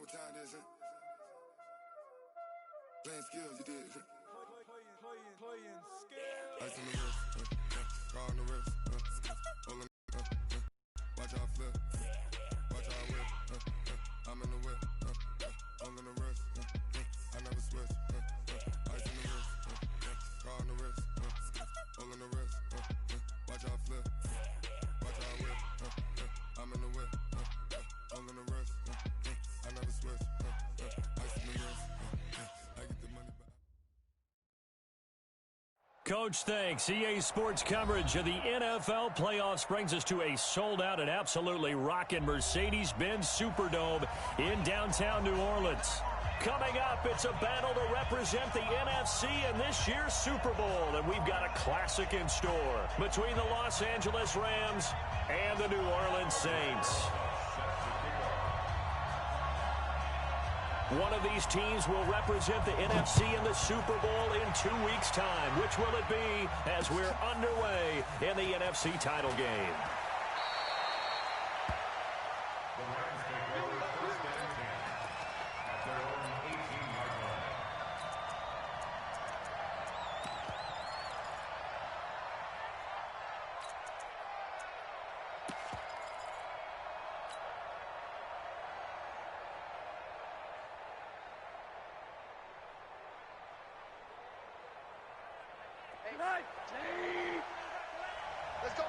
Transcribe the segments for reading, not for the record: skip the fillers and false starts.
time this, playing skills, you did. Playing skills. Ice on the wrist, car on the wrist, rolling, watch how I flip, watch how I whip, I'm in the whip, on the wrist, I never switch, ice on the wrist, car on the wrist, rolling the wrist, watch how I flip, watch how I whip, I'm in the whip, on the wrist, I never switch, ice on the wrist, I get the money back. Coach, thanks. EA Sports coverage of the NFL playoffs brings us to a sold-out and absolutely rocking Mercedes-Benz Superdome in downtown New Orleans. Coming up, it's a battle to represent the NFC in this year's Super Bowl, and we've got a classic in store between the Los Angeles Rams and the New Orleans Saints. One of these teams will represent the NFC in the Super Bowl in 2 weeks' time. Which will it be as we're underway in the NFC title game? The Rams take over first and 10 at their own 18-yard line. Let's go,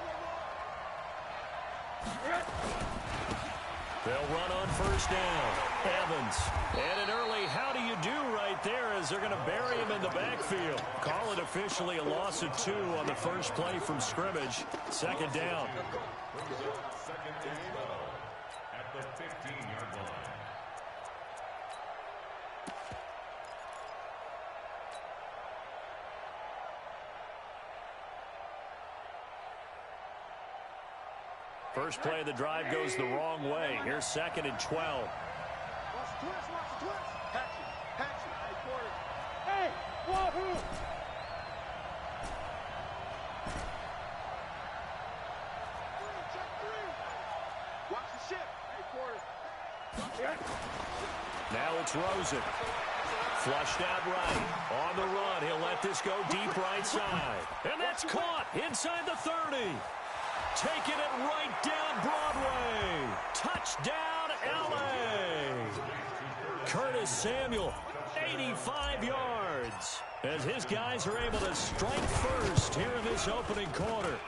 They'll run on first down. Evans. And an early how do you do right there as they're going to bury him in the backfield. Call it officially a loss of 2 on the first play from scrimmage. Second down. Second and 12 at the 15-yard line. First play of the drive goes the wrong way. Here's second and 12. Watch the twist. Patch it. Hey, quarter. Hey, wahoo! Check 3. Watch the ship. Hey, quarter. Now it's Rosen. Flushed out right. On the run. He'll let this go deep right side. And that's caught inside the 30. Taking it right down Broadway. Touchdown, L.A. Curtis Samuel, 85 yards. As his guys are able to strike first here in this opening quarter.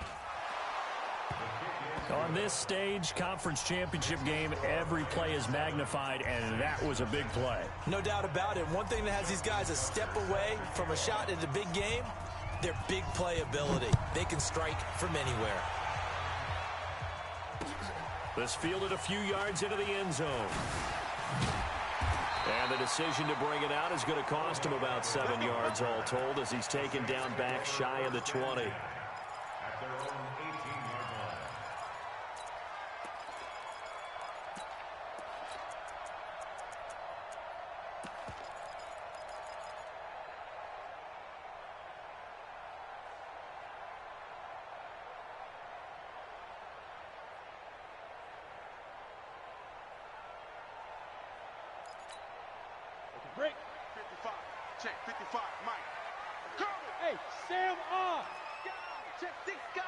On this stage, conference championship game, every play is magnified, and that was a big play. No doubt about it. One thing that has these guys a step away from a shot in the big game, their big play ability. They can strike from anywhere. This fielded a few yards into the end zone. And the decision to bring it out is going to cost him about 7 yards all told as he's taken down back shy of the 20. At their own 18-yard line. Break. 55. Check 55. Mike. Cover. Hey, Sam off. Check 6 guys.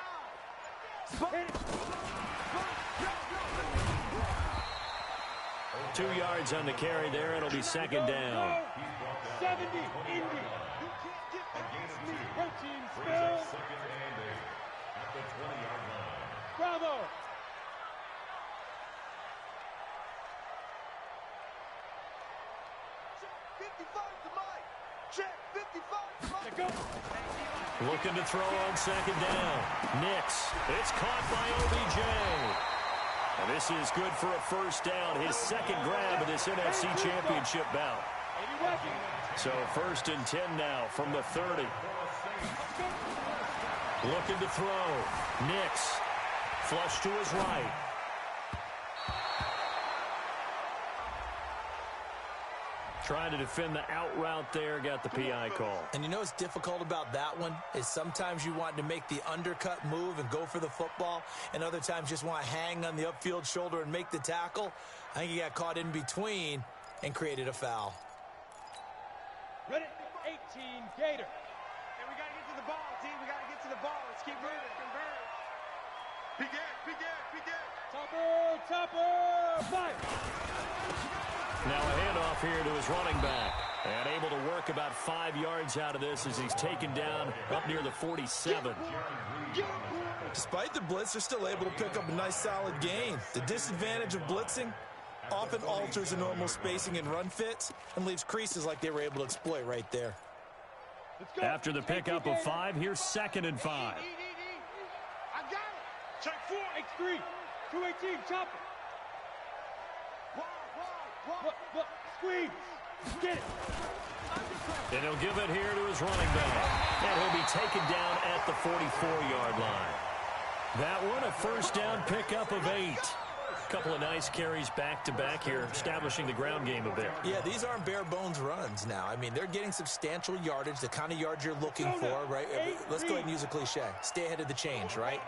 2 yards on the carry there. It'll be second down. 70. Indy. You can't get past me. Protein spell. Second and 8 at the 20-yard line. Bravo. Looking to throw on second down. Nix. It's caught by OBJ. And this is good for a first down. His second grab of this NFC Championship bout. So first and 10 now from the 30. Looking to throw. Nix. Flush to his right. Trying to defend the out route there, got the PI call. And you know what's difficult about that one is sometimes you want to make the undercut move and go for the football, and other times just want to hang on the upfield shoulder and make the tackle. I think he got caught in between, and created a foul. Ready? 18, Gator. And we got to get to the ball, team. We got to get to the ball. Let's keep moving. Topper, fire. Now a handoff here to his running back. And able to work about 5 yards out of this as he's taken down up near the 47. Despite the blitz, they're still able to pick up a nice solid gain. The disadvantage of blitzing often alters the normal spacing and run fits and leaves creases like they were able to exploit right there. After the pickup of 5, here's 2nd and 5. I got it. Check 4, X3, 218, chopper. What? Squeeze. Get it. And he'll give it here to his running back. And he'll be taken down at the 44-yard line. That one, a first down pickup of 8. Couple of nice carries back-to-back here, establishing the ground game a bit. Yeah, these aren't bare-bones runs now. I mean, they're getting substantial yardage, the kind of yards you're looking for, right? Let's go ahead and use a cliche. Stay ahead of the change, right?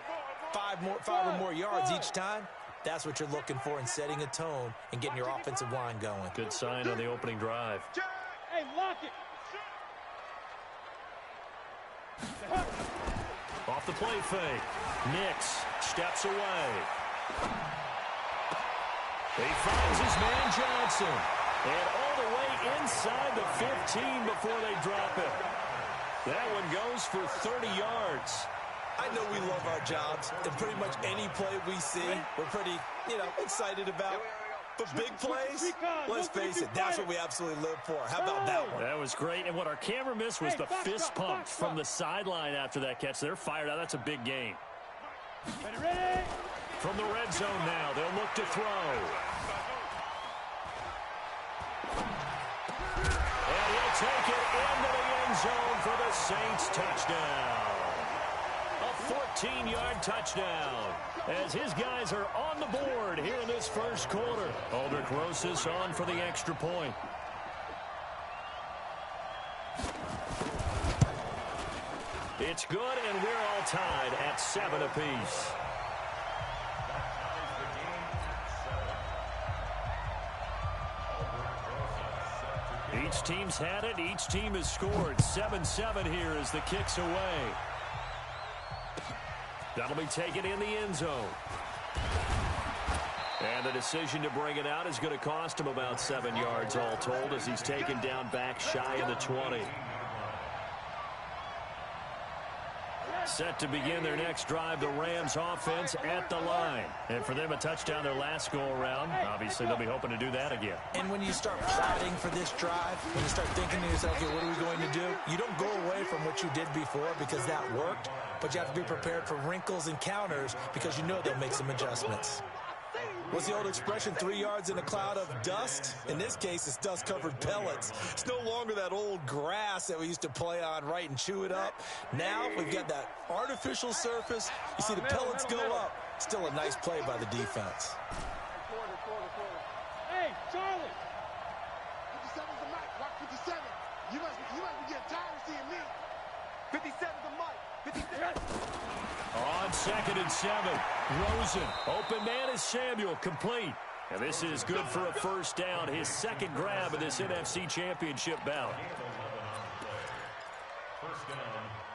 5 or more yards each time. That's what you're looking for in setting a tone and getting your offensive line going. Good sign on the opening drive. Hey, lock it. Off the play fake. Nix steps away. He finds his man Johnson. And all the way inside the 15 before they drop it. That one goes for 30 yards. I know we love our jobs, and pretty much any play we see, we're pretty, excited about. But big plays, let's face it, that's what we absolutely live for. How about that one? That was great, and what our camera missed was the fist pump from the sideline after that catch. They're fired out. That's a big game. Ready? From the red zone now, they'll look to throw. And he'll take it into the end zone for the Saints touchdown. A 14-yard touchdown as his guys are on the board here in this first quarter. Aldrich Rosas on for the extra point. It's good, and we're all tied at 7 apiece. Each team's had it. Each team has scored. 7-7 here as the kick's away. That'll be taken in the end zone. And the decision to bring it out is going to cost him about 7 yards all told as he's taken down back shy of the 20. Set to begin their next drive, the Rams offense at the line. And for them, a touchdown their last go-around. Obviously, they'll be hoping to do that again. And when you start plotting for this drive, when you start thinking to yourself, okay, what are we going to do? You don't go away from what you did before because that worked, but you have to be prepared for wrinkles and counters because you know they'll make some adjustments. What's the old expression, 3 yards in a cloud of dust? In this case, it's dust-covered pellets. It's no longer that old grass that we used to play on, right, and chew it up. Now we've got that artificial surface. You see the pellets go up. Still a nice play by the defense. Hey, Charlie. 57's the mic. Rock 57. You must be getting tired of seeing me. 57's the mic. 57. On 2nd and 7, Rosen. Open man is Samuel, complete. And this is good for a first down, his second grab of this NFC Championship bout. First down,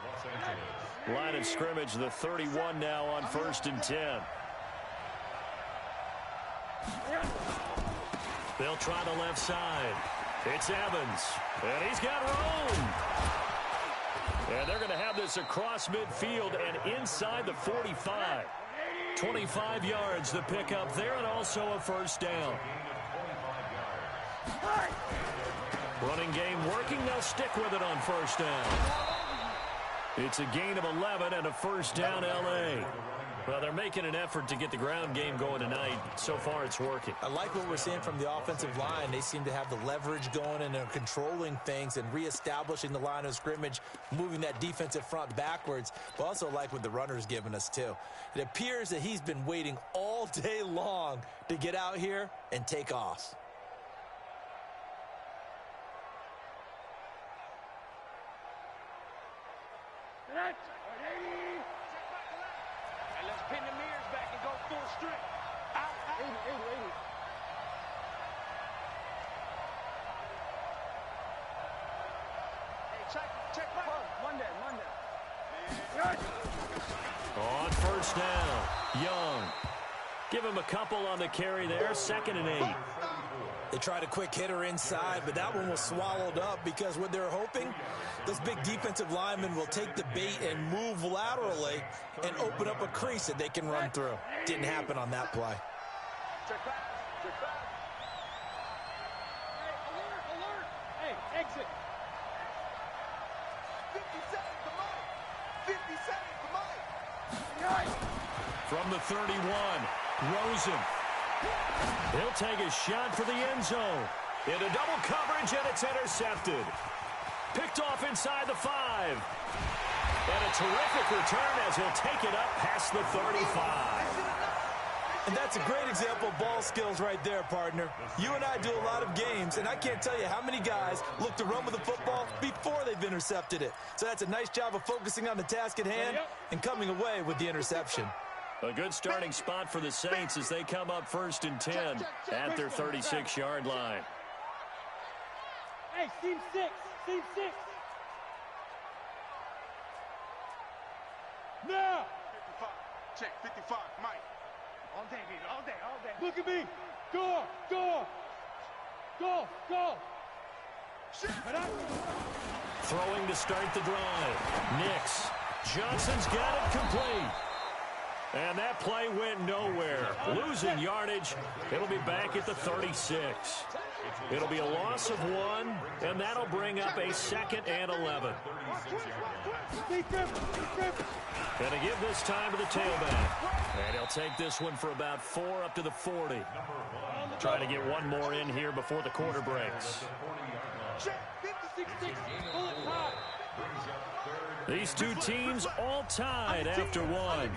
Los Angeles. Line of scrimmage, the 31 now on 1st and 10. They'll try the left side. It's Evans, and he's got room. And they're going to have this across midfield and inside the 45. 25 yards the pickup there, and also a first down. Running game working. They'll stick with it on first down. It's a gain of 11 and a first down, L.A. Well, they're making an effort to get the ground game going tonight. So far, it's working. I like what we're seeing from the offensive line. They seem to have the leverage going, and they're controlling things and reestablishing the line of scrimmage, moving that defensive front backwards, but also like what the runner's giving us, too. It appears that he's been waiting all day long to get out here and take off. And let's pin the mirrors back and go full strength. Out. Check Monday. On first down, Young. Give him a couple on the carry there, 2nd and 8. They tried a quick hitter inside, but that one was swallowed up because what they're hoping, this big defensive lineman will take the bait and move laterally and open up a crease that they can run through. Didn't happen on that play. Check back. Hey, alert. Hey, exit. 50 seconds to Mike. 50 seconds to Mike. From the 31, Rosen. He'll take a shot for the end zone. Into double coverage, and it's intercepted. Picked off inside the 5. And a terrific return as he'll take it up past the 35. And that's a great example of ball skills right there, partner. You and I do a lot of games, and I can't tell you how many guys look to run with the football before they've intercepted it. So that's a nice job of focusing on the task at hand and coming away with the interception. A good starting spot for the Saints as they come up 1st and 10 at their 36-yard line. Hey, seam 6. Now. 55. Check 55, Mike. All day, baby, all day. Look at me. Go. Throwing to start the drive. Nix. Johnson's got it complete. And that play went nowhere. Losing yardage. It'll be back at the 36. It'll be a loss of 1, and that'll bring up a 2nd and 11. Gonna give this time to the tailback. And he'll take this one for about 4 up to the 40. Trying to get one more in here before the quarter breaks. These two teams all tied after 1.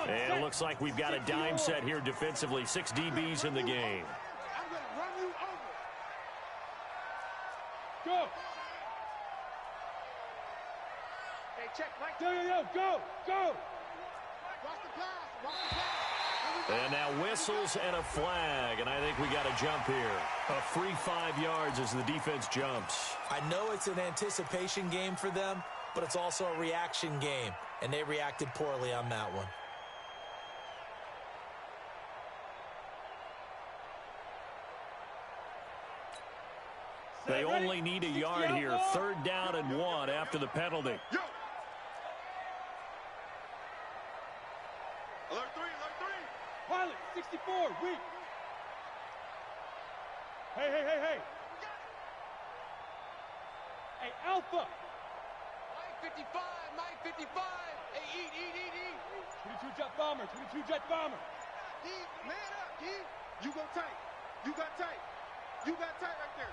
And it looks like we've got a dime set here defensively. 6 DBs in the game. I'm going to run you over. Go. Hey, check, Mike. Go. Watch the pass. And now whistles and a flag, and I think we got a jump here. A free 5 yards as the defense jumps. I know it's an anticipation game for them, but it's also a reaction game, and they reacted poorly on that one. They only need a yard here. 3rd down and 1 after the penalty. Alert 3. Pilot, 64, weak. Hey. Hey, Alpha. Mike 55. Hey, eat. 22 jet bomber. D, man up, D. You go tight. You got tight right there.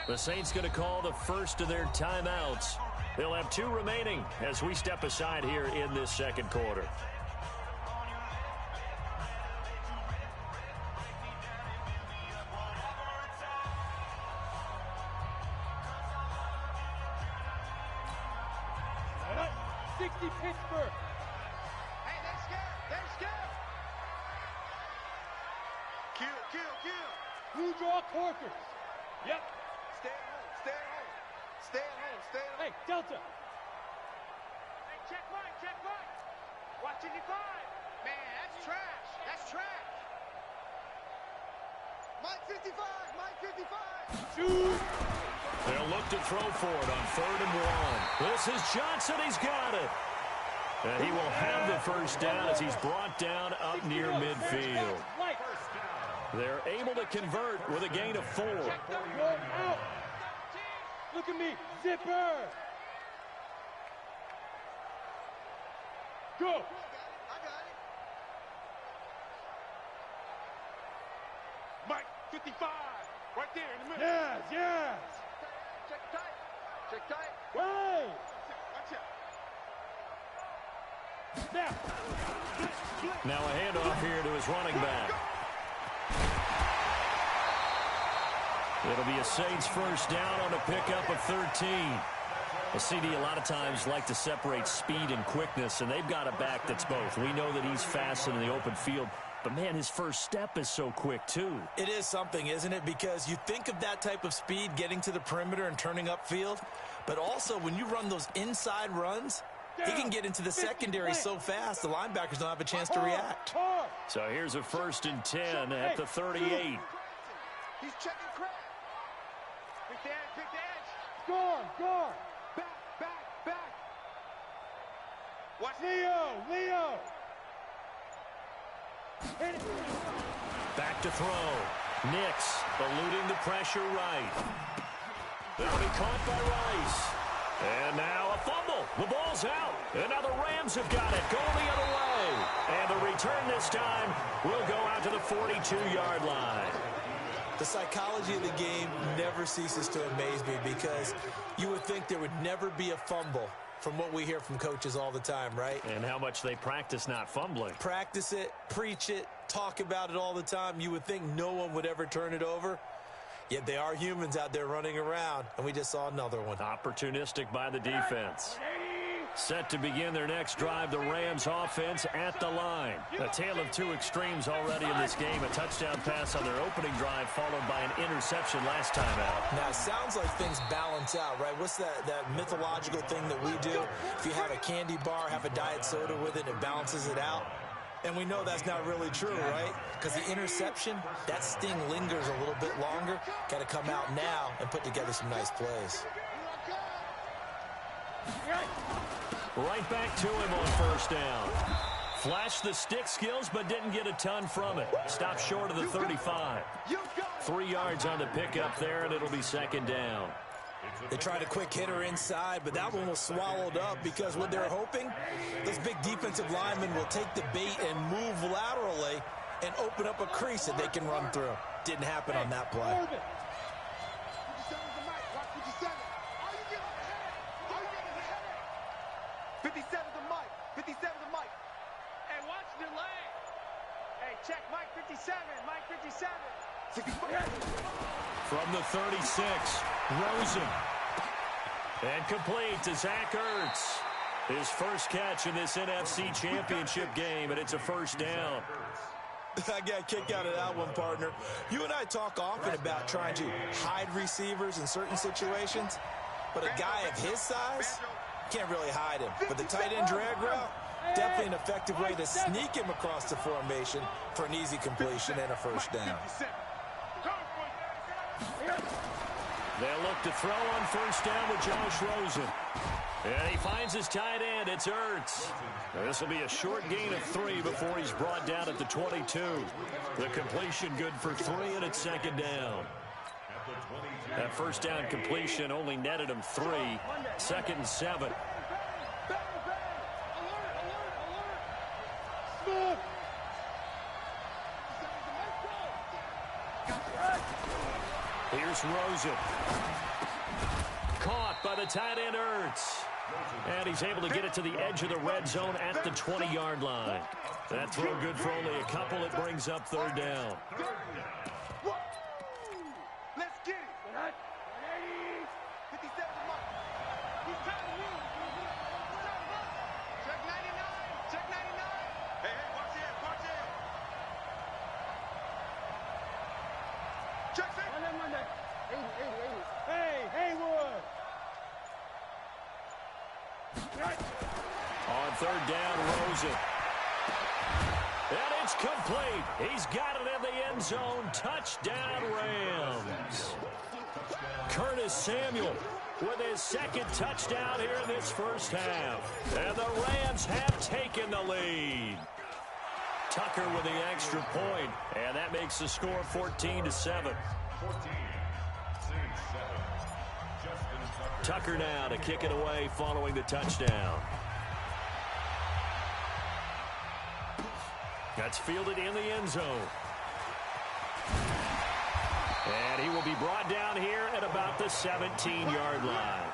The Saints going to call the first of their timeouts. They'll have 2 remaining as we step aside here in this 2nd quarter. Pittsburgh. Hey, they're scared. Kill. Blue draw quarters. Yep. Stay at home. Hey, Delta. Hey, check Mike. Watch 55. Man, that's trash. Mike 55. Shoot. They'll look to throw for it on 3rd and 1. This is Johnson. He's got it. And he will have the first down as he's brought down up near midfield. They're able to convert with a gain of 4. Out. Look at me. Zipper. Go. I got it. Mike, 55. Right there in the middle. Yes. Check tight. Wait. Watch out. Now. Now a handoff here to his running back. It'll be a Saints first down on a pickup of 13. Well, CD, a lot of times like to separate speed and quickness, and they've got a back that's both. We know that he's fast in the open field, but, man, his first step is so quick, too. It is something, isn't it? Because you think of that type of speed getting to the perimeter and turning upfield, but also when you run those inside runs, he can get into the secondary so fast the linebackers don't have a chance to react. So here's a 1st and 10 at the 38. He's checking crack. Pick the edge, pick the edge. Score. Back. Watch Leo. Hit it. Back to throw. Nix eluding the pressure right. That'll be caught by Rice. And now a fumble. The ball's out. And now the Rams have got it. Going the other way. And the return this time will go out to the 42-yard line. The psychology of the game never ceases to amaze me because you would think there would never be a fumble from what we hear from coaches all the time, right? And how much they practice not fumbling. Practice it, preach it, talk about it all the time. You would think no one would ever turn it over. Yet they are humans out there running around, and we just saw another one. Opportunistic by the defense. Set to begin their next drive, the Rams offense at the line. A tale of two extremes already in this game. A touchdown pass on their opening drive followed by an interception last time out. Now, it sounds like things balance out, right? What's that mythological thing that we do? If you have a candy bar, have a diet soda with it, it balances it out. And we know that's not really true, right? Because the interception, that sting lingers a little bit longer. Got to come out now and put together some nice plays. Right back to him on first down. Flashed the stick skills, but didn't get a ton from it. Stopped short of the 35. 3 yards on the pickup there, and it'll be second down. They tried a quick hitter inside, but that one was swallowed up because what they're hoping, those big defensive linemen will take the bait and move laterally and open up a crease that they can run through. Didn't happen on that play. 57's the mic. 57's the mic. Hey, watch the leg. Hey, check Mike 57. Mike 57. 65. From the 36, Rosen. And complete to Zach Ertz. His first catch in this NFC Championship game, and it's a first down. I got a kick out of that one, partner. You and I talk often about trying to hide receivers in certain situations, but a guy of his size can't really hide him. But the tight end drag route, definitely an effective way to sneak him across the formation for an easy completion and a first down. They'll look to throw on first down with Josh Rosen. And he finds his tight end. It's Ertz. This will be a short gain of 3 before he's brought down at the 22. The completion good for 3, and it's second down. That first down completion only netted him 3. 2nd and 7. Here's Rosen. Caught by the tight end Ertz. And he's able to get it to the edge of the red zone at the 20-yard line. That throw good for only a couple. It brings up third down. Let's get it. 57's the mic. He's trying to move. Check 99. Check 99. Hey, watch it. Watch it. Check 6. Monday. 80. Hey, Haywood. On third down, Rosen. And it's complete. He's got it in the end zone. Touchdown, Rams. Curtis Samuel with his second touchdown here in this first half. And the Rams have taken the lead. Tucker with the extra point, and that makes the score 14-7. Tucker now to kick it away following the touchdown. That's fielded in the end zone. And he will be brought down here at about the 17-yard line.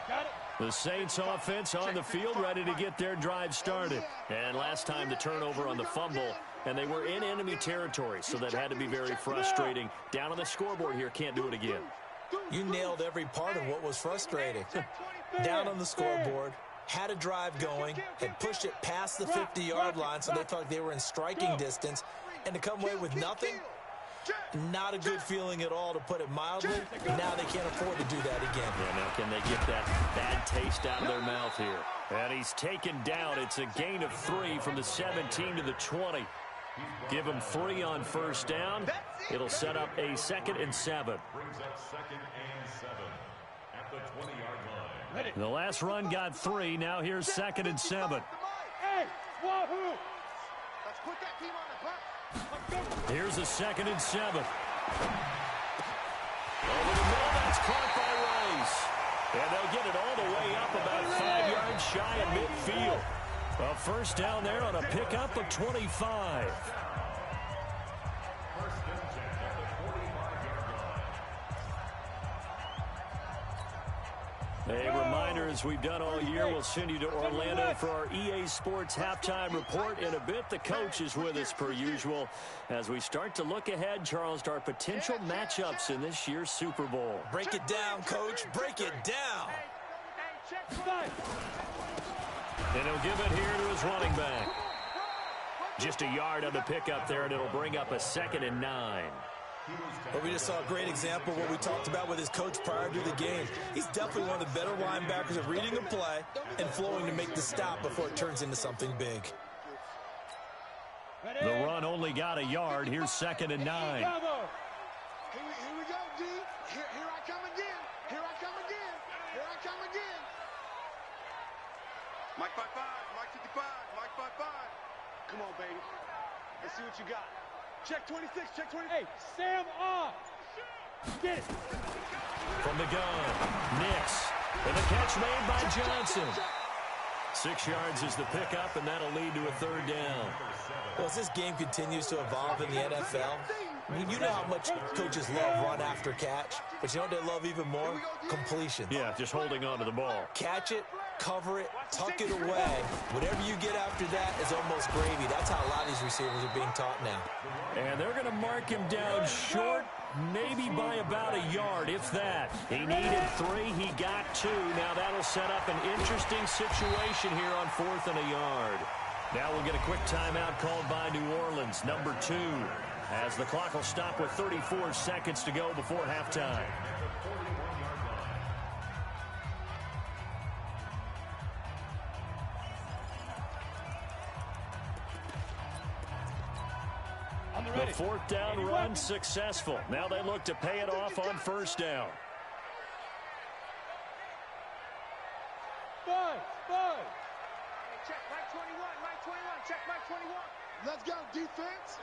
Got it. The Saints offense on the field, ready to get their drive started. And last time the turnover on the fumble, and they were in enemy territory, so that had to be very frustrating. Down on the scoreboard here, can't do it again. You nailed every part of what was frustrating. Down on the scoreboard, had a drive going, had pushed it past the 50-yard line, so they felt like they were in striking distance, and to come away with nothing, not a good feeling at all, to put it mildly. Now they can't afford to do that again. Yeah, now can they get that bad taste out of their mouth here? And he's taken down. It's a gain of 3 from the 17 to the 20. Give him 3 on first down. It'll set up a 2nd and 7. Brings up 2nd and 7 at the 20-yard line. The last run got 3. Now here's 2nd and 7. Hey, wahoo! Let's put that team on the bus. Here's a 2nd and 7. Over the middle, that's caught by Rice. And they'll get it all the way up about 5 yards shy of midfield. A first down there on a pickup of 25. First and 10 at the 45-yard line. A reminder, as we've done all year, we'll send you to Orlando for our EA Sports halftime report in a bit. The coach is with us per usual as we start to look ahead, Charles, to our potential matchups in this year's Super Bowl. Break it down, Coach. Break it down. And he'll give it here to his running back. Just a yard on the pickup there, and it'll bring up a 2nd and 9. But we just saw a great example of what we talked about with his coach prior to the game. He's definitely one of the better linebackers at reading a play and flowing to make the stop before it turns into something big. The run only got a yard. Here's 2nd and 9. Here we go, D. Here I come again. Here I come again. Here I come again. Mike 5-5, Mike 55, Mike 5-5. Come on, baby. Let's see what you got. Check 26, check 20. Hey, Sam off. Get it. From the gun, Nix. And the catch made by Johnson. 6 yards is the pickup, and that'll lead to a 3rd down. Well, as this game continues to evolve in the NFL, you know how much coaches love run after catch, but you know what they love even more? Completion. Yeah, just holding on to the ball. Catch it, cover it, tuck it away. Whatever you get after that is almost gravy. That's how a lot of these receivers are being taught now. And they're going to mark him down short, maybe by about a yard, if that. He needed 3. He got 2. Now that'll set up an interesting situation here on 4th and a yard. Now we'll get a quick timeout called by New Orleans, number 2, as the clock will stop with 34 seconds to go before halftime. The 4th down run successful. Now they look to pay it off on 1st down. Five. Hey, check Mike 21, Mike 21, check Mike 21. Let's go, defense.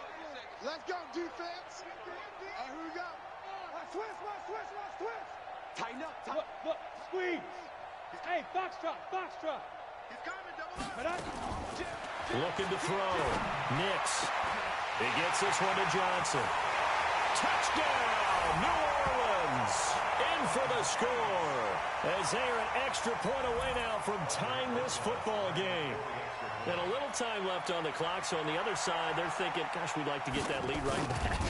Let's go, defense. All right, here we go. Twist. Tighten up. Look, squeeze. Hey, foxtrot. He's coming, double up. Looking to throw. Nix. He gets this one to Johnson. Touchdown, New Orleans. In for the score. As they are an extra point away now from tying this football game. And a little time left on the clock, so on the other side, they're thinking, gosh, we'd like to get that lead right back.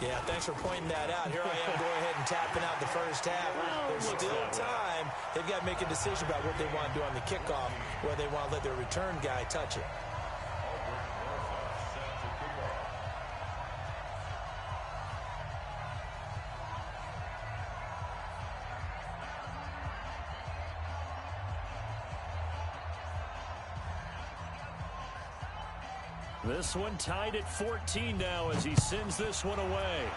Yeah, thanks for pointing that out. Here I am going ahead and tapping out the first half. There's still time. They've got to make a decision about what they want to do on the kickoff, whether they want to let their return guy touch it. This one tied at 14 now as he sends this one away.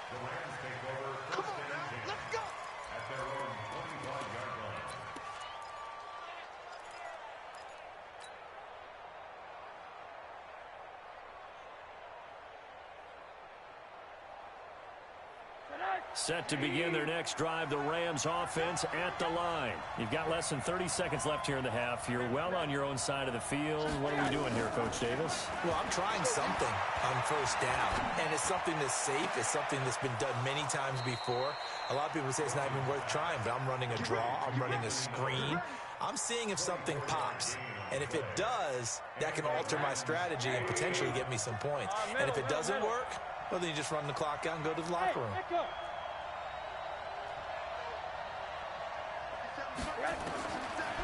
The Rams take over first and 10 Let's go. at their own 25-yard line. Set to begin their next drive, the Rams offense at the line. You've got less than 30 seconds left here in the half. You're well on your own side of the field. What are we doing here, Coach Davis? Well, I'm trying something on first down, and it's something that's safe. It's something that's been done many times before. A lot of people say it's not even worth trying, but I'm running a draw. I'm running a screen. I'm seeing if something pops. And if it does, that can alter my strategy and potentially get me some points. And if it doesn't work, well, then you just run the clock out and go to the locker room.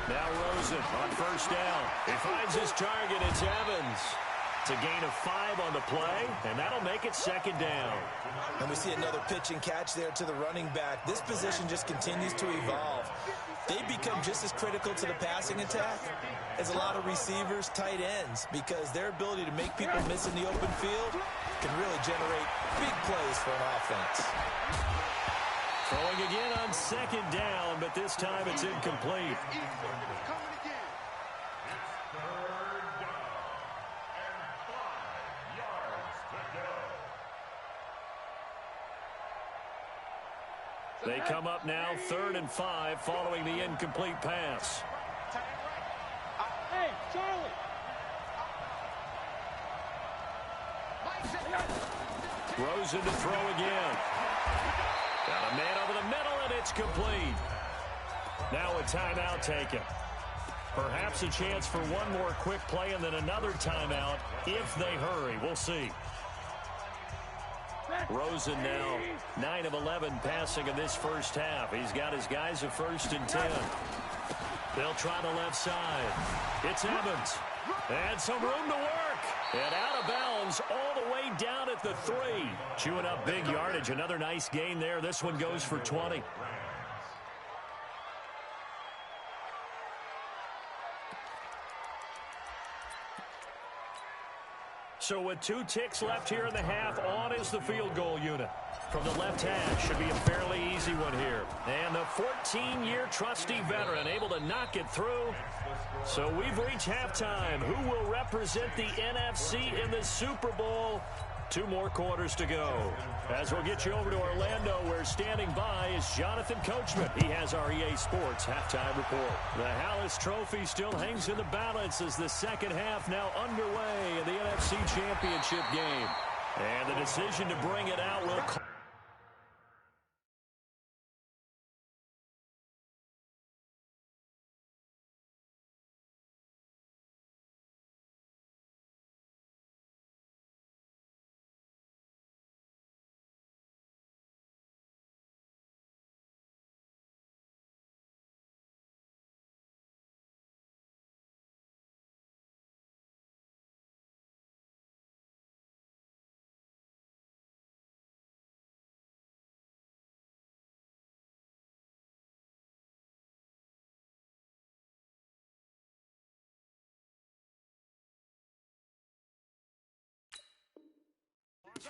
Now Rosen on first down. He finds his target. It's Evans. It's a gain of 5 on the play, and that'll make it second down. And we see another pitch and catch there to the running back. This position just continues to evolve. They become just as critical to the passing attack as a lot of receivers, tight ends, because their ability to make people miss in the open field can really generate big plays for an offense. Throwing again on second down, but this time it's incomplete. They come up now 3rd and 5 following the incomplete pass. Hey, Charlie. Rosen to throw again. Got a man over the middle, and it's complete. Now a timeout taken. Perhaps a chance for one more quick play and then another timeout if they hurry. We'll see. Rosen now 9 of 11 passing in this first half. He's got his guys at 1st and 10. They'll try the left side. It's Evans. And some room to work. And out of bounds all the way down at the 3. Chewing up big yardage. Another nice gain there. This one goes for 20. So with 2 ticks left here in the half, on is the field goal unit. From the left hash, should be a fairly easy one here. And the 14-year trusty veteran able to knock it through. So we've reached halftime. Who will represent the NFC in the Super Bowl? 2 more quarters to go. As we'll get you over to Orlando, where standing by is Jonathan Coachman. He has our EA Sports halftime report. The Hallis Trophy still hangs in the balance as the second half now underway in the NFC Championship game. And the decision to bring it out will...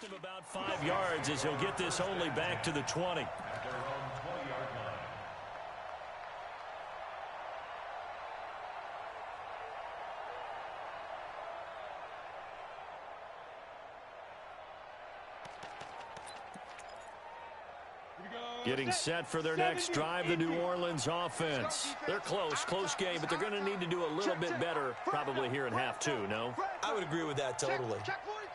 Him about 5 yards as he'll get this only back to the 20. Getting set for their next drive, the New Orleans offense. They're close game, but they're going to need to do a little bit better probably here in half 2, no? I would agree with that totally.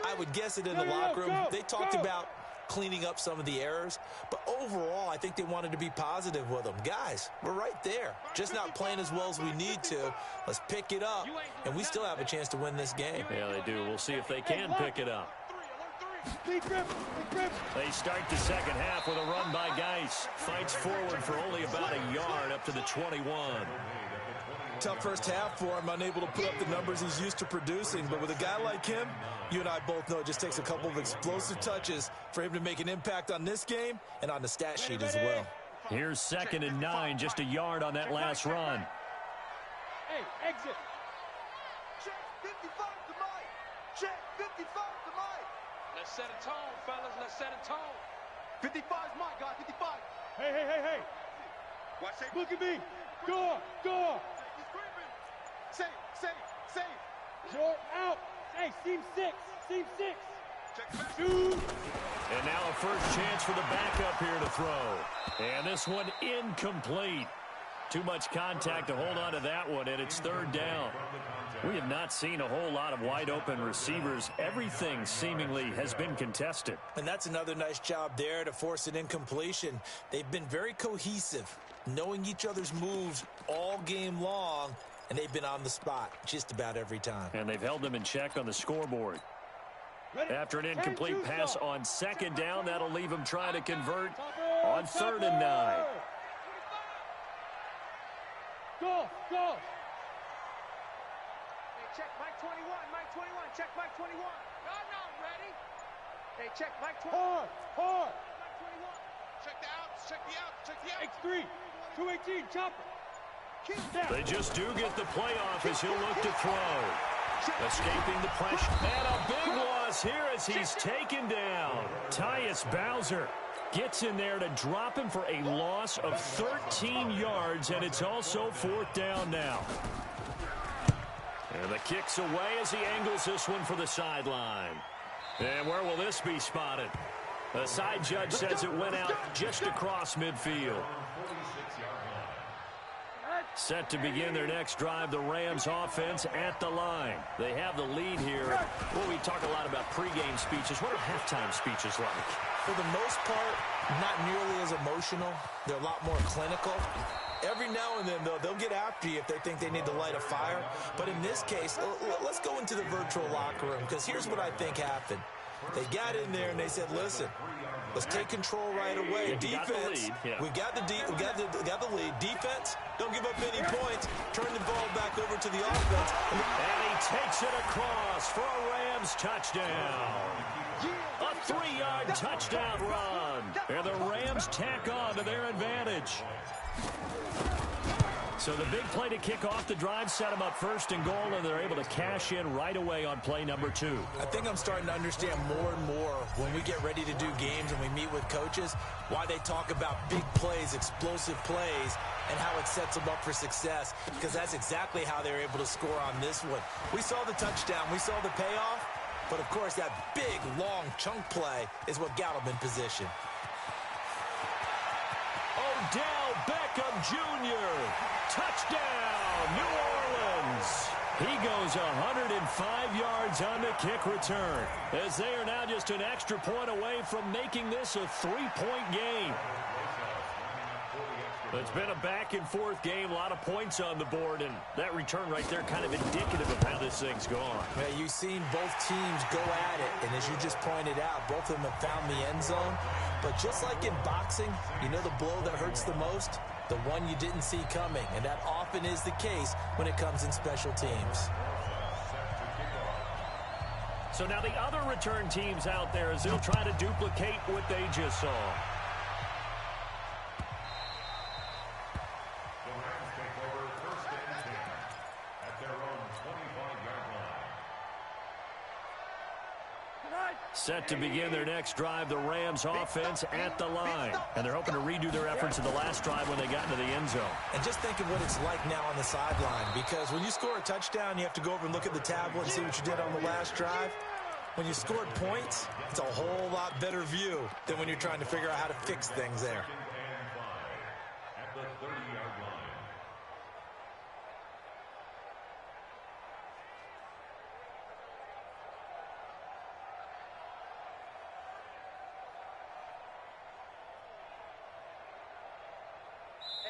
I would guess it in the locker room. They talked about cleaning up some of the errors, but overall, I think they wanted to be positive with them. Guys, we're right there. Just not playing as well as we need to. Let's pick it up, and we still have a chance to win this game. Yeah, they do. We'll see if they can pick it up. They start the second half with a run by Geis. Fights forward for only about a yard up to the 21. Tough first half for him, unable to put up the numbers he's used to producing. But with a guy like him, you and I both know it just takes a couple of explosive touches for him to make an impact on this game and on the stat sheet as well. Here's 2nd and 9, just a yard on that last run. Hey, exit. Check 55 to Mike. Check 55 to Mike. Let's set a tone, fellas. Let's set a tone. 55 is Mike, guys. 55. Hey. Watch it. Look at me. Go. Safe. You're out. Hey, seam 6. And now a first chance for the backup here to throw. And this one incomplete. Too much contact to hold on to that one, and it's third down. We have not seen a whole lot of wide-open receivers. Everything seemingly has been contested. And that's another nice job there to force an incompletion. They've been very cohesive, knowing each other's moves all game long, and they've been on the spot just about every time. And they've held them in check on the scoreboard. After an incomplete pass on second down, that'll leave them trying to convert on 3rd and 9. Go! Hey, check Mike 21, Mike 21, check Mike 21. No, ready? Hey, check Mike 21. Hard! Mike 21. Check the outs, check the outs, check the outs. X3, 218, chopper. They just do get the playoff as he'll look to throw. Escaping the pressure. And a big loss here as he's taken down. Tyus Bowser gets in there to drop him for a loss of 13 yards, and it's also 4th down now. And the kick's away as he angles this one for the sideline. And where will this be spotted? The side judge says it went out just across midfield. Set to begin their next drive, the Rams offense at the line. They have the lead here. Well, we talk a lot about pregame speeches. What are halftime speeches like? For the most part, not nearly as emotional. They're a lot more clinical. Every now and then, though, they'll get after you if they think they need to light a fire. But in this case, let's go into the virtual locker room, because here's what I think happened. They got in there and they said, listen, let's take control right away. Defense, we got the lead. Defense, don't give up any points. Turn the ball back over to the offense. And he takes it across for a Rams touchdown. A 3-yard touchdown run. And the Rams tack on to their advantage. So the big play to kick off the drive set them up 1st and goal, and they're able to cash in right away on play number 2. I think I'm starting to understand more and more when we get ready to do games and we meet with coaches why they talk about big plays, explosive plays, and how it sets them up for success, because that's exactly how they're able to score on this one. We saw the touchdown. We saw the payoff. But, of course, that big, long chunk play is what got them in position. Odell Beckham Jr. Touchdown, New Orleans. He goes 105 yards on the kick return, as they are now just an extra point away from making this a 3-point game. It's been a back-and-forth game, a lot of points on the board, and that return right there kind of indicative of how this thing's gone. Yeah, you've seen both teams go at it, and as you just pointed out, both of them have found the end zone. But just like in boxing, you know the blow that hurts the most? The one you didn't see coming, and that often is the case when it comes in special teams. So now the other return teams out there as they'll try to duplicate what they just saw. Set to begin their next drive, the Rams offense at the line. And they're hoping to redo their efforts in the last drive when they got into the end zone. And just think of what it's like now on the sideline, because when you score a touchdown, you have to go over and look at the tablet and see what you did on the last drive. When you scored points, it's a whole lot better view than when you're trying to figure out how to fix things there. At the 30-yard line.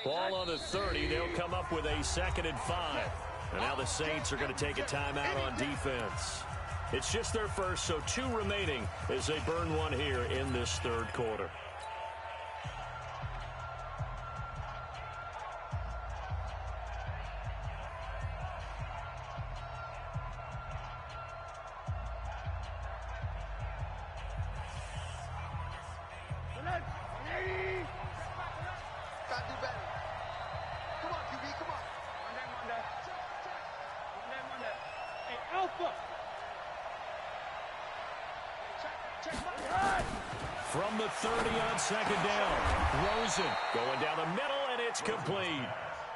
Ball on the 30. They'll come up with a 2nd and 5. And now the Saints are going to take a timeout on defense. It's just their first, so 2 remaining as they burn one here in this 3rd quarter. From the 30 on 2nd down, Rosen going down the middle, and it's complete.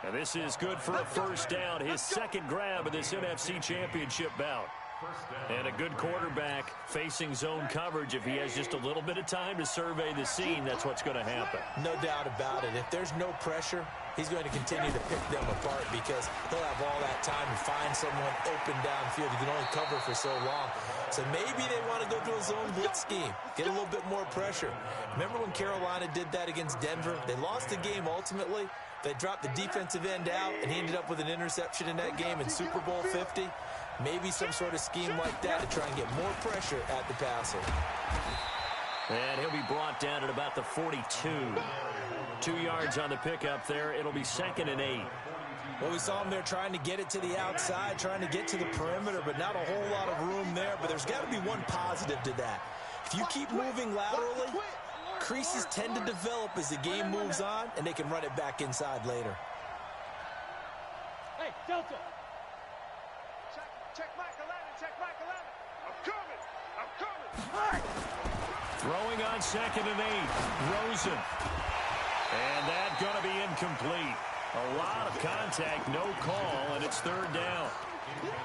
And this is good for a 1st down, his 2nd grab of this NFC Championship bout. And a good quarterback facing zone coverage, if he has just a little bit of time to survey the scene, that's what's going to happen. No doubt about it. If there's no pressure, he's going to continue to pick them apart because he'll have all that time to find someone open downfield. You can only cover for so long. So maybe they want to go to a zone blitz scheme, get a little bit more pressure. Remember when Carolina did that against Denver? They lost the game ultimately. They dropped the defensive end out, and he ended up with an interception in that game in Super Bowl 50. Maybe some sort of scheme like that to try and get more pressure at the passer. And he'll be brought down at about the 42. 2 yards on the pickup there. It'll be 2nd and 8. Well, we saw him there trying to get it to the outside, trying to get to the perimeter, but not a whole lot of room there. But there's got to be one positive to that. If you keep moving laterally, creases tend to develop as the game moves on, and they can run it back inside later. Hey, Delta. Check Mike 11, check Mike 11. I'm coming. Throwing on 2nd and 8. Rosen. And that's going to be incomplete. A lot of contact, no call, and it's 3rd down.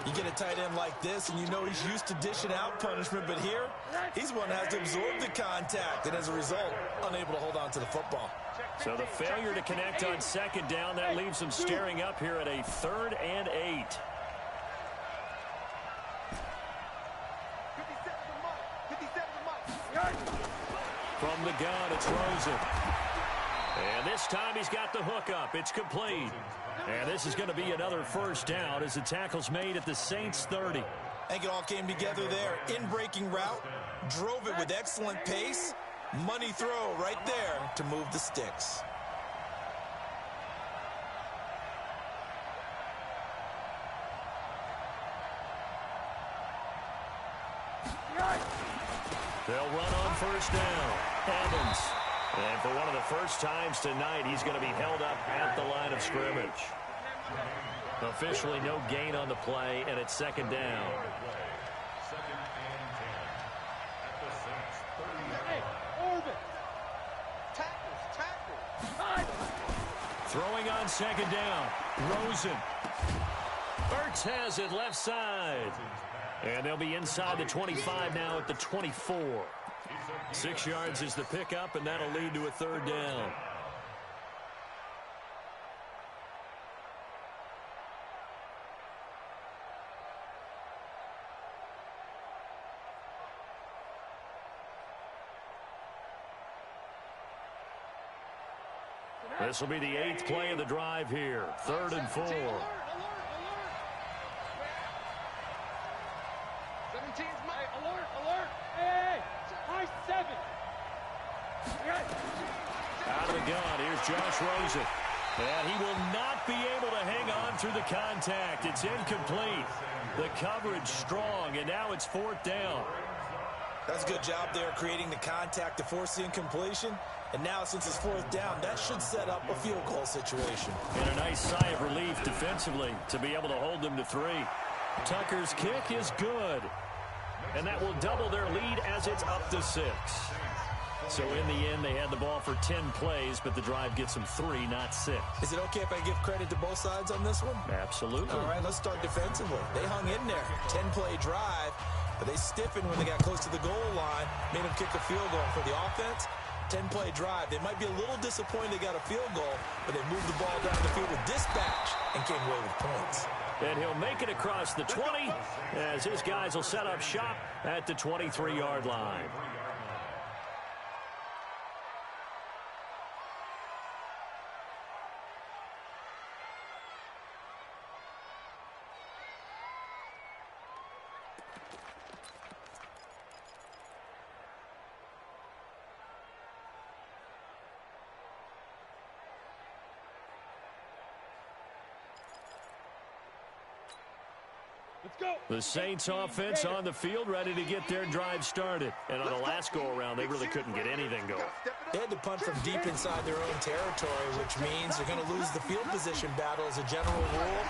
You get a tight end like this, and you know he's used to dishing out punishment, but here, he's one that has to absorb the contact, and as a result, unable to hold on to the football. So the failure to connect on 2nd down, that leaves him staring up here at a 3rd and 8. From the gun, it's Rosen. And this time he's got the hook up. It's complete. And this is going to be another 1st down as the tackle's made at the Saints 30. I think it all came together there. In-breaking route, drove it with excellent pace. Money throw right there to move the sticks. They'll run on 1st down. Evans. And for one of the first times tonight, he's going to be held up at the line of scrimmage. Officially no gain on the play, and it's 2nd down. Hey, Orbit. Tackle. Throwing on 2nd down. Rosen. Ertz has it left side. And they'll be inside the 25 now at the 24. 6 yards is the pickup, and that'll lead to a 3rd down. This will be the 8th play of the drive here. 3rd and 4. 17's Mike. Alert. Hey. High 7. Out of the gun, here's Josh Rosen. And he will not be able to hang on through the contact. It's incomplete. The coverage strong, and now it's 4th down. That's a good job there creating the contact to force the incompletion. And now, since it's 4th down, that should set up a field goal situation. And a nice sigh of relief defensively to be able to hold them to 3. Tucker's kick is good. And that will double their lead as it's up to 6. So in the end, they had the ball for 10 plays, but the drive gets them 3, not 6. Is it okay if I give credit to both sides on this one? Absolutely. All right, let's start defensively. They hung in there. 10-play drive, but they stiffened when they got close to the goal line, made them kick a field goal. For the offense, 10-play drive. They might be a little disappointed they got a field goal, but they moved the ball down the field with dispatch and came away with points. And he'll make it across the 20 as his guys will set up shop at the 23-yard line. Let's go. The Saints offense on the field, ready to get their drive started. And on the last go-around, they really couldn't get anything going. They had to punt from deep inside their own territory, which means they're going to lose the field position battle as a general rule.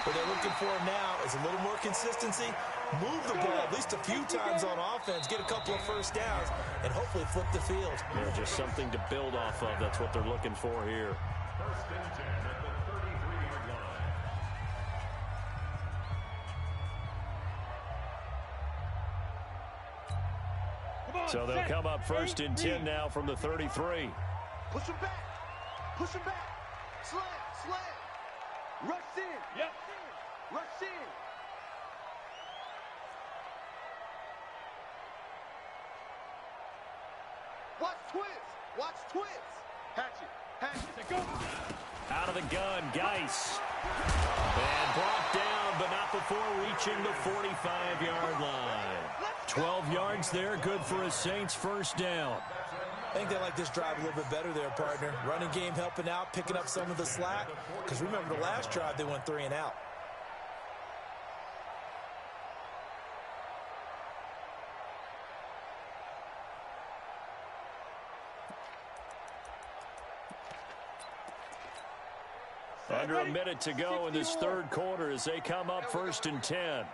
What they're looking for now is a little more consistency, move the ball at least a few times on offense, get a couple of 1st downs, and hopefully flip the field. Yeah, just something to build off of. That's what they're looking for here. 1st and 10 at the 33-yard line. So they'll come up first and 10 now from the 33. Push him back. Push him back. Slam. Rush in. Yep. Rush in. Watch twins. Hatchet. Go. Out of the gun, Geis. And brought down, but not before reaching the 45-yard line. 12 yards there, good for a Saints first down. I think they like this drive a little bit better there, partner. Running game helping out, picking up some of the slack. Because remember, the last drive, they went 3 and out. Under a minute to go in this third quarter as they come up first and 10.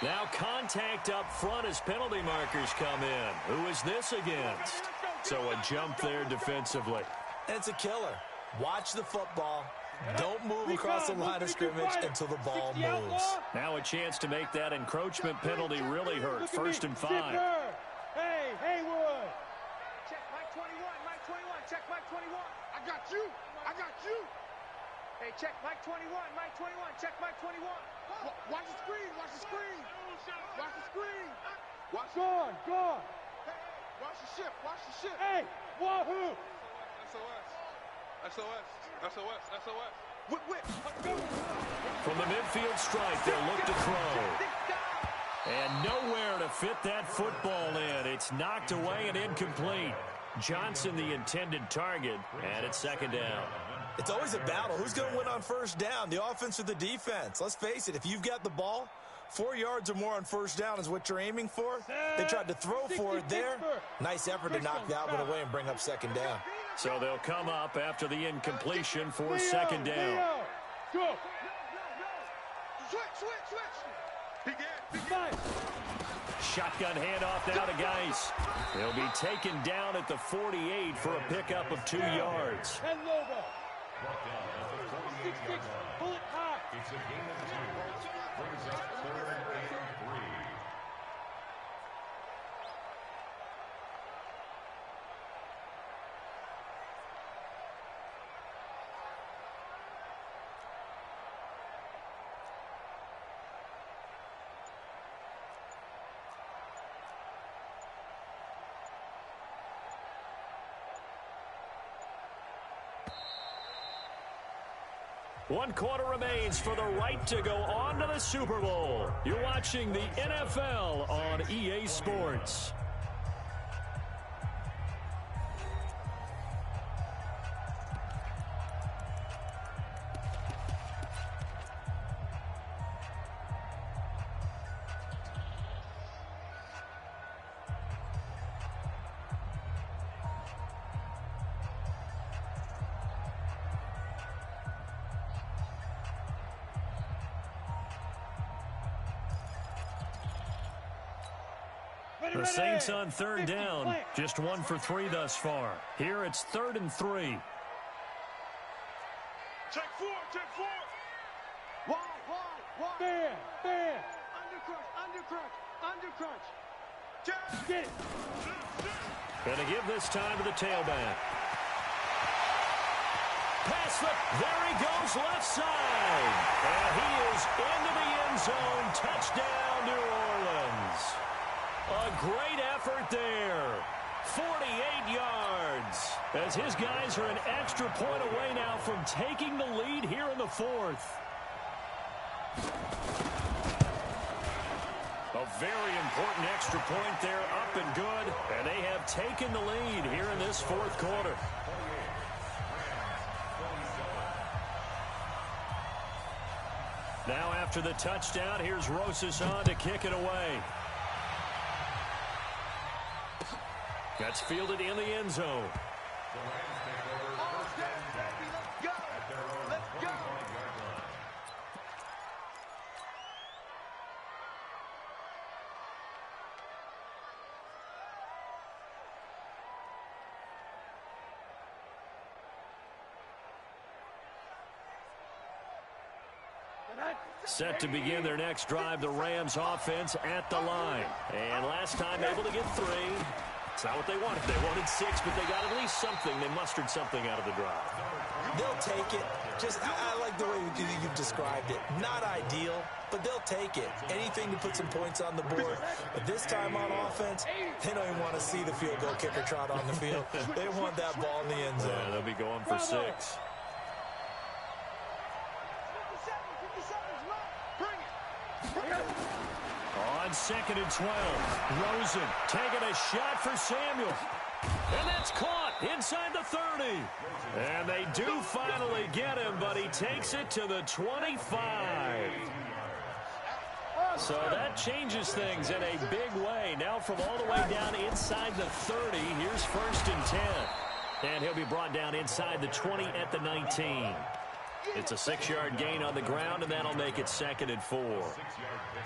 Now contact up front as penalty markers come in. Who is this against? So a jump there defensively. And it's a killer. Watch the football. Don't move across the line of scrimmage until the ball moves. Now a chance to make that encroachment penalty really hurt. First and 5. Hey, Haywood. Check Mike 21. Check Mike 21. I got you. Hey, check Mike 21. Check Mike 21. Watch the screen. Watch the screen. Gone. Hey, watch the ship. Hey, wahoo. SOS. Whip. From the midfield strike, they'll look to throw. And nowhere to fit that football in. It's knocked away and incomplete. Johnson the intended target, and it's second down. It's always a battle. Who's going to win on first down, the offense or the defense? Let's face it, if you've got the ball, 4 yards or more on first down is what you're aiming for. They tried to throw for it there. Nice effort to knock that one away and bring up second down. So they'll come up after the incompletion for second down. Go. Switch. Shotgun handoff now to Geis. They'll be taken down at the 48 for a pickup of 2 yards. Head over. 6-6. Pull it high. It's a gain of 2. Brings up 3rd and 3. One quarter remains for the right to go on to the Super Bowl. You're watching the NFL on EA Sports. The Saints on third down, just 1 for 3 thus far. Here it's 3rd and 3. Check four. Wide. Bam. Undercrunch. Get it. Gonna give this time to the tailback. Pass flip. There he goes left side. And he is into the end zone. Touchdown, New Orleans. A great effort there. 48 yards. As his guys are an extra point away now from taking the lead here in the 4th. A very important extra point there, up and good. And they have taken the lead here in this 4th quarter. Now after the touchdown, here's Rosas on to kick it away. That's fielded in the end zone. Let's go. Set to begin their next drive, the Rams offense at the line. And last time able to get 3. It's not what they wanted. They wanted 6, but they got at least something. They mustered something out of the drive. They'll take it. I like the way you've described it. Not ideal, but they'll take it. Anything to put some points on the board. But this time on offense, they don't even want to see the field goal kicker trot on the field. They want that ball in the end zone. Yeah, they'll be going for 6. On 2nd and 12, Rosen taking a shot for Samuel. And that's caught inside the 30. And they do finally get him, but he takes it to the 25. So that changes things in a big way. Now from all the way down inside the 30, here's 1st and 10. And he'll be brought down inside the 20 at the 19. It's a 6-yard gain on the ground, and that'll make it 2nd and 4.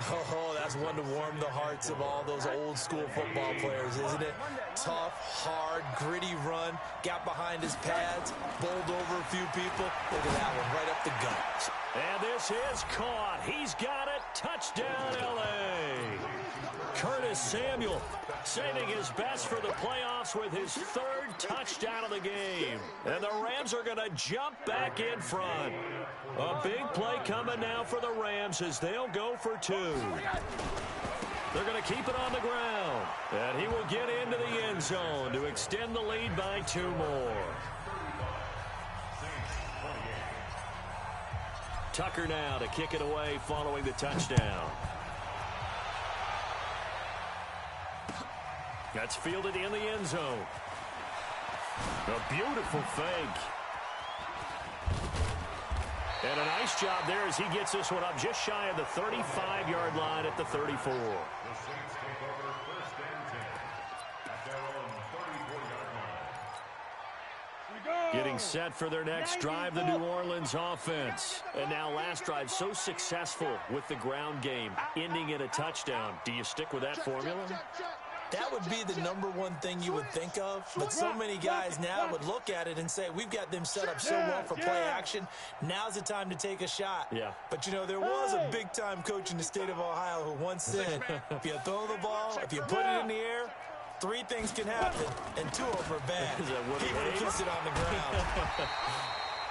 Oh, that's one to warm the hearts of all those old-school football players, isn't it? Tough, hard, gritty run, got behind his pads, bowled over a few people. Look at that one, right up the gut. And this is caught. He's got it. Touchdown, L.A. Curtis Samuel saving his best for the playoffs with his 3rd touchdown of the game. And the Rams are going to jump back in front. A big play coming now for the Rams as they'll go for 2. They're going to keep it on the ground. And he will get into the end zone to extend the lead by 2 more. Tucker now to kick it away following the touchdown. That's fielded in the end zone. A beautiful fake. And a nice job there as he gets this one up just shy of the 35-yard line at the 34. The Saints take over 1st and 10 at their own 34-yard line. Getting set for their next drive, the New Orleans offense. And now last drive so successful with the ground game, ending in a touchdown. Do you stick with that formula? That would be the #1 thing you would think of, but so many guys now would look at it and say, we've got them set up so well for play action. Now's the time to take a shot. Yeah. But, you know, there was a big-time coach in the state of Ohio who once said, if you throw the ball, if you put it in the air, 3 things can happen, and 2 of them are bad. He would have kissed it on the ground.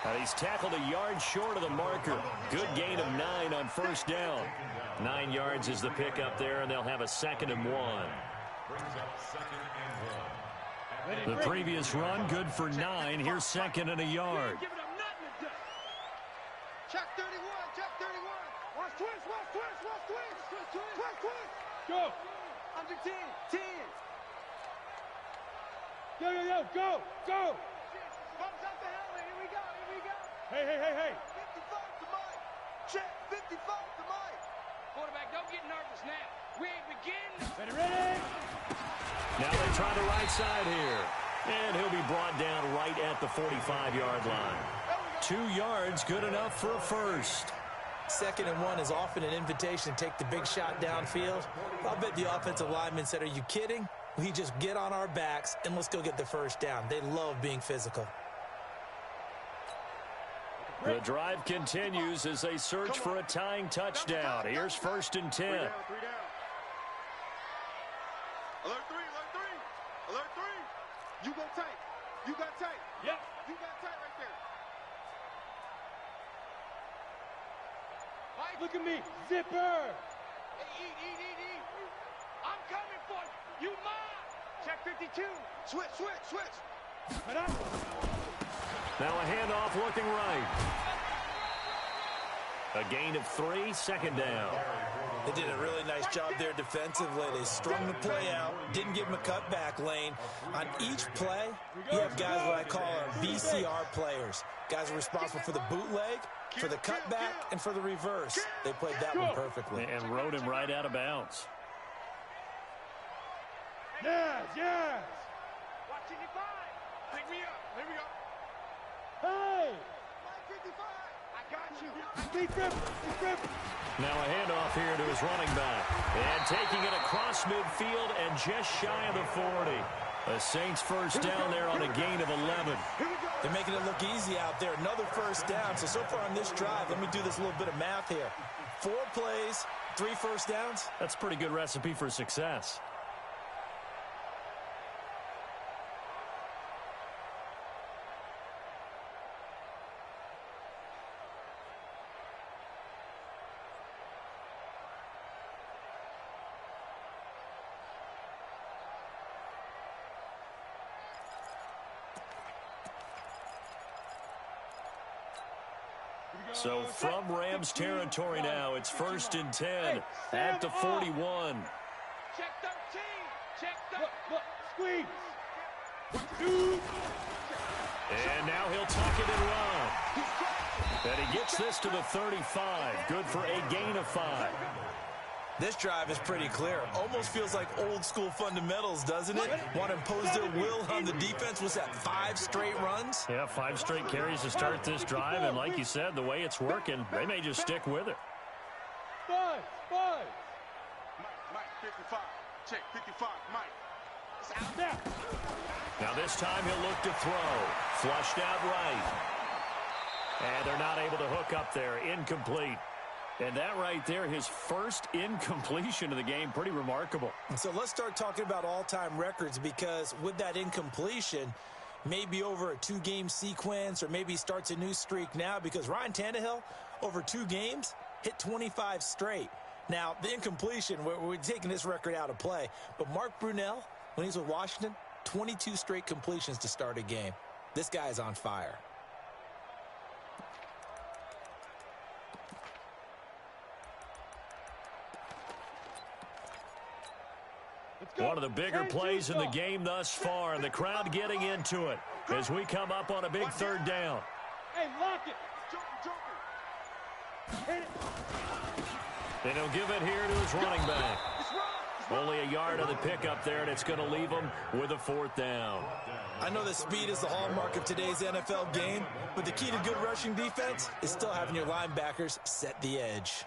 And he's tackled a yard short of the marker. Good gain of 9 on 1st down. 9 yards is the pickup there, and they'll have a 2nd and 1. Brings up 2nd and 1. The previous run, good for 9. Here's 2nd and a yard. Check 31, check 31. Watch twist, watch twist, watch twist. Twist, twist. Go. Under 10, 10. Yo, go. Bumps out the helmet. Here we go, here we go. Hey. 55 to Mike. Check 55 to Mike. Quarterback, don't get nervous now. We ain't beginning. Ready? Now they try the right side here. And he'll be brought down right at the 45-yard line. 2 yards, good enough for a first. 2nd and 1 is often an invitation to take the big shot downfield. I'll bet the offensive lineman said, are you kidding? We just get on our backs and let's go get the first down. They love being physical. The drive continues as they search for a tying touchdown. Here's 1st and 10. 3 down. Alert 3, alert 3. Alert 3. You go tight. You got tight. Yep. You got tight right there. Mike, look at me. Zipper. Hey, eat. I'm coming for you. You mine. Check 52. Switch. Head up. Now a handoff looking right. A gain of 3, 2nd down. They did a really nice job there defensively. They strung the play out, didn't give him a cutback lane. On each play, you have guys what I call our BCR players. Guys are responsible for the bootleg, for the cutback, and for the reverse. They played that one perfectly. And rode him right out of bounds. Yes. Watch 55. Pick me up. Here we go. Hey. Mike 55. I got you. He's grip. Now a handoff here to his running back. And taking it across midfield and just shy of the 40. The Saints first down there on a gain of 11. They're making it look easy out there. Another first down. So far on this drive, let me do this little bit of math here. 4 plays, 3 first downs. That's a pretty good recipe for success. So from Rams territory now, it's 1st and 10 at the 41. Check 13. Check 13. Look, squeeze. And now he'll tuck it and run. And he gets this to the 35. Good for a gain of 5. This drive is pretty clear. Almost feels like old school fundamentals, doesn't it? Want to impose their will on the defense. Was that 5 straight runs? Yeah, 5 straight carries to start this drive. And like you said, the way it's working, they may just stick with it. 5. Mike, 55. Check 55, Mike. It's out there. Now this time he'll look to throw. Flushed out right. And they're not able to hook up there. Incomplete. And that right there, his first incompletion of the game, pretty remarkable. So let's start talking about all-time records, because with that incompletion, maybe over a 2-game sequence, or maybe starts a new streak now, because Ryan Tannehill, over 2 games, hit 25 straight. Now, the incompletion, we're taking this record out of play, but Mark Brunell, when he's with Washington, 22 straight completions to start a game. This guy is on fire. One of the bigger plays in the game thus far, and the crowd getting into it as we come up on a big 3rd down. Hey, lock it. Hit it. And he'll give it here to his running back. Only a yard of the pickup there, and it's going to leave him with a 4th down. I know that speed is the hallmark of today's NFL game, but the key to good rushing defense is still having your linebackers set the edge.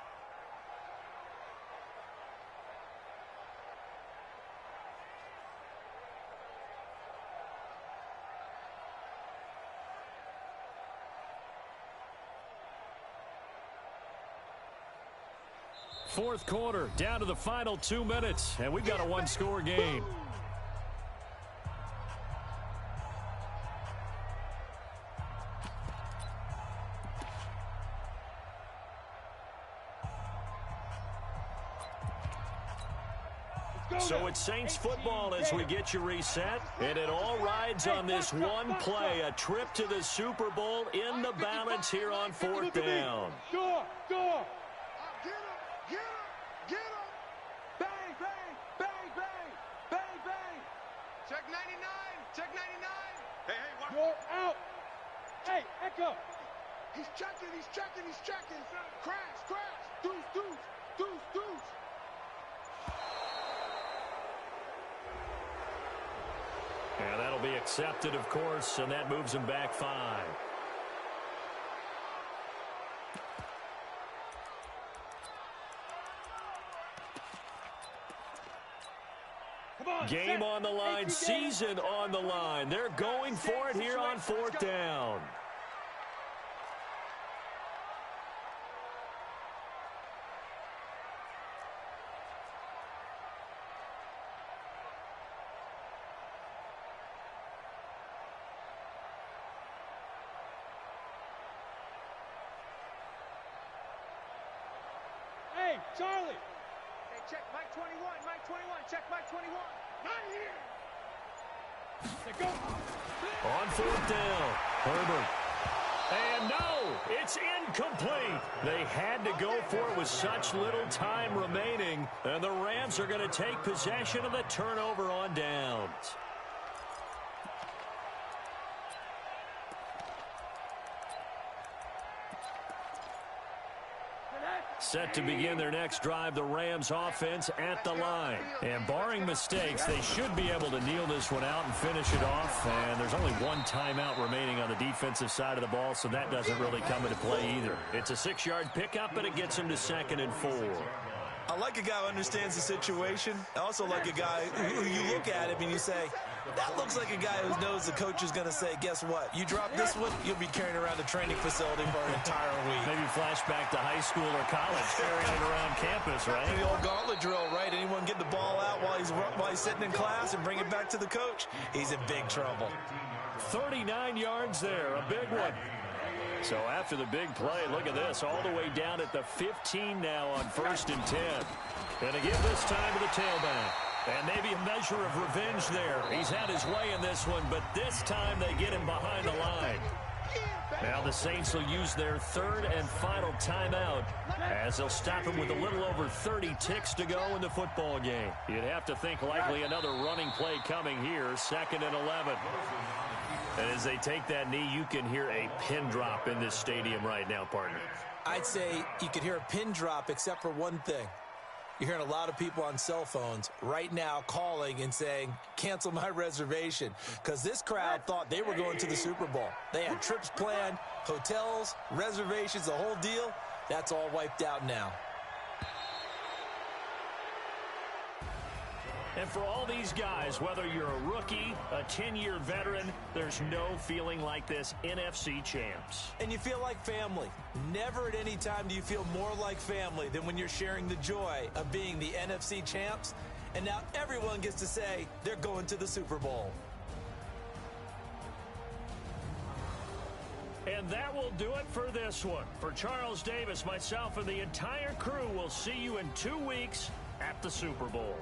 Fourth quarter, down to the final 2 minutes, and we've got a 1-score game. So it's Saints football as we get you reset, and it all rides on this one play, a trip to the Super Bowl in the balance here on 4th down. Door. Get him! Bang, bang, bang, bang, bang, bang. Check 99. Check 99. Hey, watch. You're out. Hey, Echo. He's checking. Crash. Deuce. And that'll be accepted, of course, and that moves him back 5. Game on the line, season on the line. They're going for it here on 4th down. Hey, Charlie. Hey, check Mike 21. Check Mike 21. Not here. They go. On 4th down, Herbert. And no, it's incomplete. They had to go for it with such little time remaining, and the Rams are going to take possession of the turnover on downs. Set to begin their next drive, the Rams offense at the line. And barring mistakes, they should be able to kneel this one out and finish it off. And there's only 1 timeout remaining on the defensive side of the ball, so that doesn't really come into play either. It's a 6-yard pickup, but it gets them to 2nd and 4. I like a guy who understands the situation. I also like a guy who you look at him and you say, That looks like a guy who knows the coach is going to say, guess what? You drop this one, you'll be carrying around the training facility for an entire week. Maybe flashback to high school or college, carrying it around campus, right? The old gauntlet drill, right? Anyone get the ball out while he's sitting in class and bring it back to the coach? He's in big trouble. 39 yards there, a big one. So after the big play, look at this, all the way down at the 15 now on 1st and 10. Going to give this time to the tailback. And maybe a measure of revenge there. He's had his way in this one, but this time they get him behind the line. Now the Saints will use their 3rd and final timeout as they'll stop him with a little over 30 ticks to go in the football game. You'd have to think likely another running play coming here, 2nd and 11. And as they take that knee, you can hear a pin drop in this stadium right now, partner. I'd say you could hear a pin drop except for one thing. You're hearing a lot of people on cell phones right now calling and saying, cancel my reservation, because this crowd thought they were going to the Super Bowl. They had trips planned, hotels, reservations, the whole deal. That's all wiped out now. And for all these guys, whether you're a rookie, a 10-year veteran, there's no feeling like this NFC champs. And you feel like family. Never at any time do you feel more like family than when you're sharing the joy of being the NFC champs. And now everyone gets to say they're going to the Super Bowl. And that will do it for this one. For Charles Davis, myself, and the entire crew, we'll see you in 2 weeks at the Super Bowl.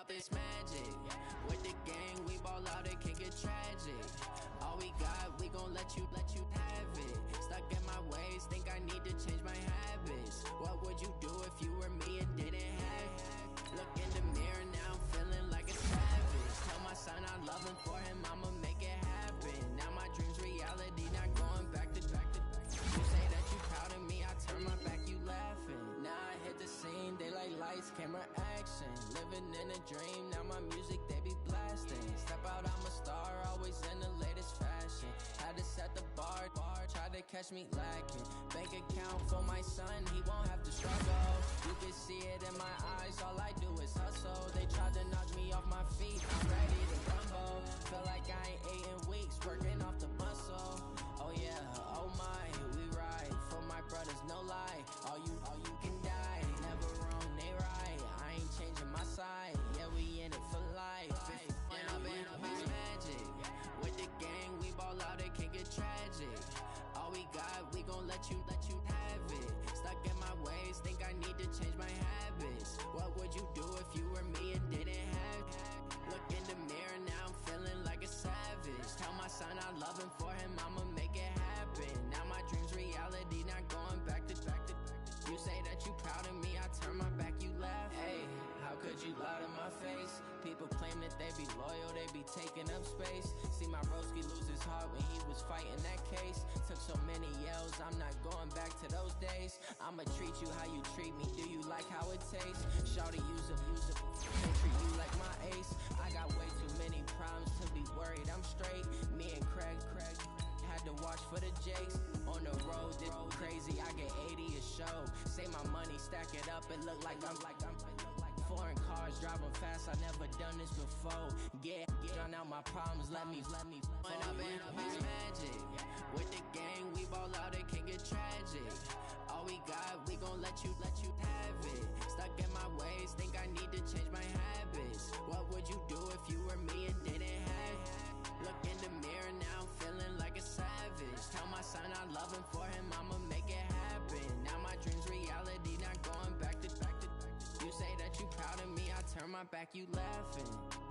Up this magic. With the gang, we ball out, it can get tragic. All we got, we gon' let you have it. Stuck in my ways, think I need to change my habits. What would you do if you were me and didn't have it? Look in the mirror, now I'm feeling like a savage. Tell my son I love him, for him I'ma make it happen. Now my dream's reality, not going back to back. You say that you proud of me, I turn my back, you laughing. Now I hit the scene, they like lights, camera, action. Living in a dream, now my music they be blasting. Step out, I'm a star, always in the latest fashion. Had to set the bar, try to catch me lacking. Bank account for my son, he won't have to struggle. You can see it in my eyes, all I do is hustle. They tried to knock me off my feet, I'm ready to rumble. Feel like I ain't ate in weeks, working off the muscle. Oh yeah, oh my, we ride for my brothers, no lie. All you can die, never wrong, they right. I ain't changing my side, yeah, we in it for life. When I've been up, it's magic. With the gang, we let you have it. Stuck in my ways, think I need to change my habits. What would you do if you were me and didn't have it? Look in the mirror, now I'm feeling like a savage. Tell my son I love him, for him I'ma make it happen. Now my dream's reality, not going back to. You say that you proud of me, I turn my back, you laugh. Hey, how could you lie to my face? People claim that they be loyal, they be taking up space. See my broski lose his heart when he was fighting that case. Took so many yells, I'm not going back to those days. I'ma treat you how you treat me, do you like how it tastes? Shawty use a, can't treat you like my ace. I got way too many problems to be worried, I'm straight. Me and Craig had to watch for the Jakes. On the road, this crazy, I get 80 a show. Say my money, stack it up, it look like I'm foreign cars, driving fast, I never done this before. Drown out my problems, let me When up and up is magic. With the gang, we ball out, it can get tragic. All we got, we gon' let you have it. Stuck in my ways, think I need to change my habits. What would you do if you were me and didn't have it? Look in the mirror, now I'm feeling like a savage. Tell my son I love him, for him I'ma make it happen. Now my dream's reality, not going back to. You say that you proud of me, I turn my back, you laughing.